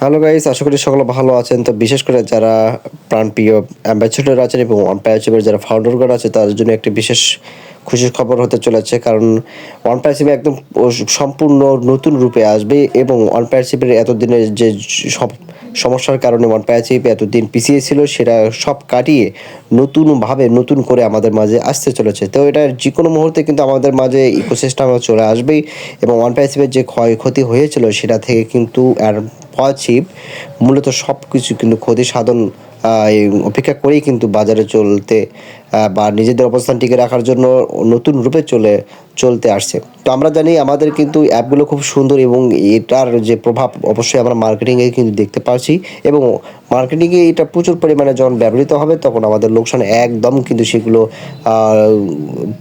Hello guys, আশা করি সকলে ভালো আছেন। তো বিশেষ করে যারা প্রাণপ্রিয় অ্যাম্বাসেডর আছেন এবং ওয়ান প্যারাচিপের যারা ফাউন্ডারগণ আছে তাদের জন্য একটি বিশেষ খুশির খবর হতে চলেছে। কারণ ওয়ান প্যারাচিপ একদম সম্পূর্ণ নতুন রূপে আসবে এবং ওয়ান প্যারাচিপের এতদিনের যে সব সমস্যার কারণে ওয়ান প্যারাচিপ এতদিন পিছিয়ে ছিল সেটা সব কাটিয়ে নতুনভাবে নতুন করে আমাদের মাঝে আসতে চলেছে। তো এটা যে কোনো মুহূর্তে কিন্তু আমাদের মাঝে ইকোসিস্টেম চলে আসবেই এবং ওয়ান প্যারাচিপের যে ক্ষয়ক্ষতি হয়েছিল সেটা থেকে কিন্তু আর পজিটিভ মূলত সব কিছু কিন্তু ক্ষতি সাধন এই অপেক্ষা করেই কিন্তু বাজারে চলতে বা নিজেদের অবস্থান টিকে রাখার জন্য নতুন রূপে চলতে আসছে। তো আমরা জানি আমাদের কিন্তু অ্যাপগুলো খুব সুন্দর এবং এটার যে প্রভাব অবশ্যই আমরা মার্কেটিংয়ে কিন্তু দেখতে পাচ্ছি এবং মার্কেটিংয়ে এটা প্রচুর পরিমাণে যখন ব্যবহৃত হবে তখন আমাদের লোকসান একদম কিন্তু সেগুলো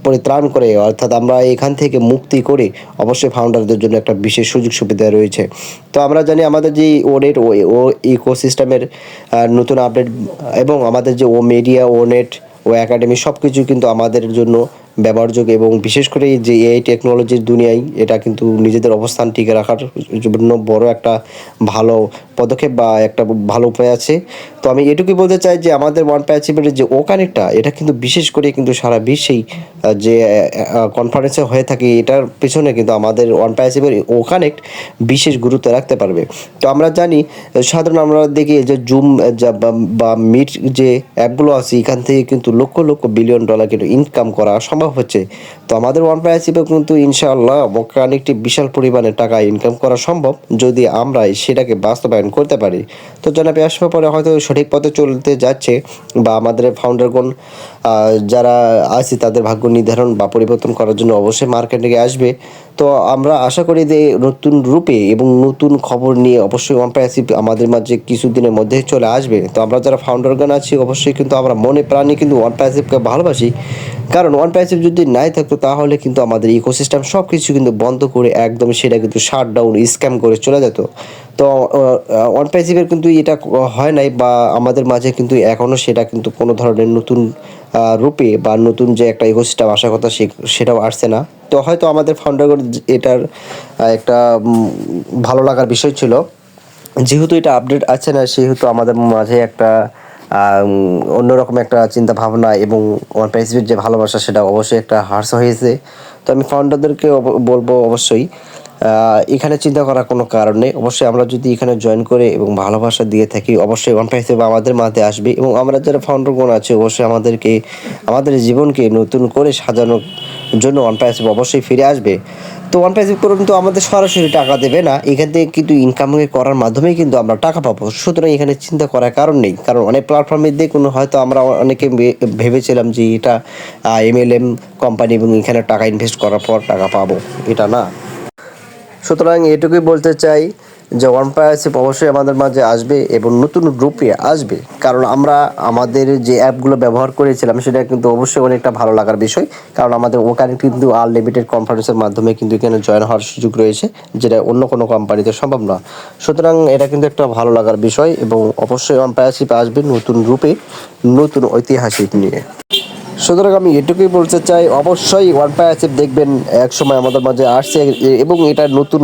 পরিত্রাণ করে, অর্থাৎ আমরা এখান থেকে মুক্তি করে অবশ্যই ফাউন্ডারদের জন্য একটা বিশেষ সুযোগ সুবিধা রয়েছে। তো আমরা জানি আমাদের যে ওনেট ও ইকোসিস্টেমের নতুন আপডেট এবং আমাদের যে ও মিডিয়া ও নেট ও একাডেমি সব কিছু কিন্তু আমাদের জন্য ব্যবহারযোগ্য এবং বিশেষ করে যে এআই টেকনোলজির দুনিয়ায় এটা কিন্তু নিজেদের অবস্থান টিকে রাখার জন্য বড় একটা ভালো পদক্ষেপ বা একটা ভালো উপায় আছে। তো আমি এটুকুই বলতে চাই যে আমাদের ওয়ান প্যাচিপের যে ও কানেক্টটা এটা কিন্তু বিশেষ করে কিন্তু সারা বিশ্বেই যে কনফারেন্সে হয়ে থাকে এটার পেছনে কিন্তু আমাদের ওয়ান প্যাচিপের ও কানেক্ট বিশেষ গুরুত্ব রাখতে পারবে। তো আমরা জানি সাধারণ আমরা দেখি যে জুম বা মিট যে অ্যাপগুলো আছে এখান থেকে কিন্তু লক্ষ লক্ষ বিলিয়ন ডলার কিন্তু ইনকাম করা সম্ভব হচ্ছে। তো আমাদের ওয়ান প্যাচিপে কিন্তু ইনশাআল্লাহ অনেকটি বিশাল পরিমাণে টাকা ইনকাম করা সম্ভব যদি আমরা সেটাকে বাস্তবায়ন করতে পারি। তো জনাব আসবার পরে হয়তো সঠিক পথে চলতে যাচ্ছে বা আমাদের ফাউন্ডারগণ যারা আছে তাদের ভাগ্য নির্ধারণ বা পরিবর্তন করার জন্য অবশ্যই মার্কেটিংয়ে আসবে। তো আমরা আশা করি যে নতুন রূপে এবং নতুন খবর নিয়ে অবশ্যই ওয়ান প্যাসিভ আমাদের মাঝে কিছুদিনের মধ্যে চলে আসবে। তো আমরা যারা ফাউন্ডারগণ আছি অবশ্যই কিন্তু আমরা মনে প্রাণে কিন্তু ওয়ান প্যাসিভকে ভালোবাসি। কারণ ওয়ান প্যাসিভ যদি নাই থাকতো তাহলে কিন্তু আমাদের ইকোসিস্টেম সব কিছু কিন্তু বন্ধ করে একদম সেটা কিন্তু শাট ডাউন স্ক্যাম করে চলে যেত। তো ওয়ান প্যাসিভের কিন্তু এটা হয় নাই বা আমাদের মাঝে কিন্তু এখনও সেটা কিন্তু কোনো ধরনের নতুন রূপে বা নতুন যে একটা ইকোসিস্টেম আসার কথা সেটাও আসছে না। তো হয়তো আমাদের ফাউন্ডারগণ এটার একটা ভালো লাগার বিষয় ছিল, যেহেতু এটা আপডেট আছে না সেহেতু আমাদের মাঝে একটা অন্যরকম একটা চিন্তা ভাবনা এবং ওয়ান প্যাসিফিক যে ভালোবাসা সেটা অবশ্যই একটা হ্রাস হয়েছে। তো আমি ফাউন্ডারদেরকে বলবো অবশ্যই এখানে চিন্তা করার কোনো কারণ নেই। অবশ্যই আমরা যদি এখানে জয়েন করে এবং ভালোবাসা দিয়ে থাকি অবশ্যই ওয়ান প্যাসিফিক আমাদের মাঝে আসবে এবং আমরা যারা ফাউন্ডারগণ আছে অবশ্যই আমাদের জীবনকে নতুন করে সাজানোর জন্য ওয়ান প্যাসিফিক অবশ্যই ফিরে আসবে। তো ওয়ান প্যাসিভ কিন্তু আমাদের সরাসরি টাকা দেবে না, এখান থেকে কিন্তু ইনকাম করার মাধ্যমেই কিন্তু আমরা টাকা পাবো। সুতরাং এখানে চিন্তা করার কারণ নেই, কারণ অনেক প্ল্যাটফর্মে দেখুন হয়তো আমরা অনেকে ভেবেছিলাম যে এটা এমএলএম কোম্পানি এবং এখানে টাকা ইনভেস্ট করার পর টাকা পাবো, এটা না। সুতরাং এটুকুই বলতে চাই যে ওয়ান প্যারাচিপ অবশ্যই আমাদের মাঝে আসবে এবং নতুন রূপে আসবে। কারণ আমরা আমাদের যে অ্যাপগুলো ব্যবহার করেছিলাম সেটা কিন্তু অবশ্যই অনেকটা ভালো লাগার বিষয়, কারণ আমাদের ওখানে কিন্তু আনলিমিটেড কনফারেন্সের মাধ্যমে কিন্তু এখানে জয়েন হওয়ার সুযোগ রয়েছে, যেটা অন্য কোনো কোম্পানিতে সম্ভব না। সুতরাং এটা কিন্তু একটা ভালো লাগার বিষয় এবং অবশ্যই ওয়ান প্যারাচিপ আসবে নতুন রূপে, নতুন ঐতিহাসিক নিয়ে। সুতরাং আমি এটুকুই বলতে চাই অবশ্যই ওয়ান প্যারাচিপ দেখবেন এক সময় আমাদের মাঝে আসছে এবং এটা নতুন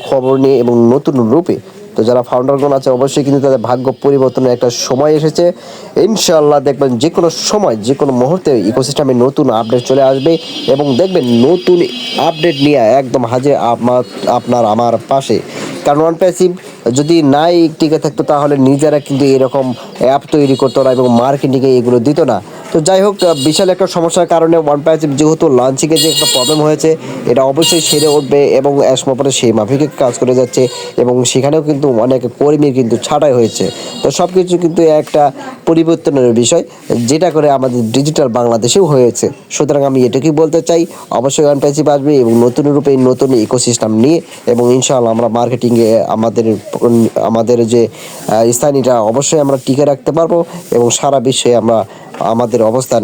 খবর নিয়ে এবং নতুন রূপে। তো যারা ফাউন্ডারগণ আছে অবশ্যই কিন্তু তাদের ভাগ্য পরিবর্তনের একটা সময় এসেছে। ইনশাআল্লাহ দেখবেন যে কোনো সময় যে কোনো মুহূর্তে ইকোসিস্টেমে নতুন আপডেট চলে আসবে এবং দেখবেন নতুন আপডেট নিয়ে একদম হাজির আপনার আমার পাশে। কারণ ওয়ান প্যাসিভ যদি নাই টিকে থাকতো তাহলে নিজেরা কিন্তু এরকম অ্যাপ তৈরি করতো না এবং মার্কেটিংয়ে এগুলো দিত না। তো যাই হোক, বিশাল একটা সমস্যার কারণে ওয়ান প্যাসিভ যেহেতু লঞ্চিংয়ে যে একটা প্রবলেম হয়েছে এটা অবশ্যই সেরে উঠবে এবং একসময় পরে সেই মাফিকে কাজ করে যাচ্ছে এবং সেখানেও কিন্তু অনেক কর্মীর কিন্তু ছাঁটাই হয়েছে। তো সব কিছু কিন্তু একটা পরিবর্তনের বিষয়, যেটা করে আমাদের ডিজিটাল বাংলাদেশেও হয়েছে। সুতরাং আমি এটুকুই বলতে চাই অবশ্যই ওয়ান প্যাসিভ আসবে এবং নতুন রূপে নতুন ইকোসিস্টেম নিয়ে এবং ইনশাআল্লাহ আমরা মার্কেটিংয়ে আমাদের যে স্থানীয়টা অবশ্যই আমরা টিকে রাখতে পারবো এবং সারা বিশ্বে আমরা আমাদের অবস্থান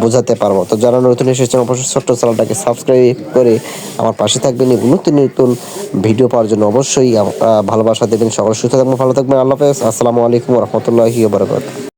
বোঝাতে পারবো। তো যারা নতুন এসেছেন অবশ্যই ছোট্ট চ্যানেলটাকে সাবস্ক্রাইব করে আমার পাশে থাকবেন এবং নতুন নতুন ভিডিও পাওয়ার জন্য অবশ্যই ভালোবাসা দেবেন। সকল সুস্থ থাকবেন, ভালো থাকবেন। আল্লাহ হাফেজ। আসসালামু আলাইকুম রহমতুল্লাহি ওয়া বারাকাতুহু।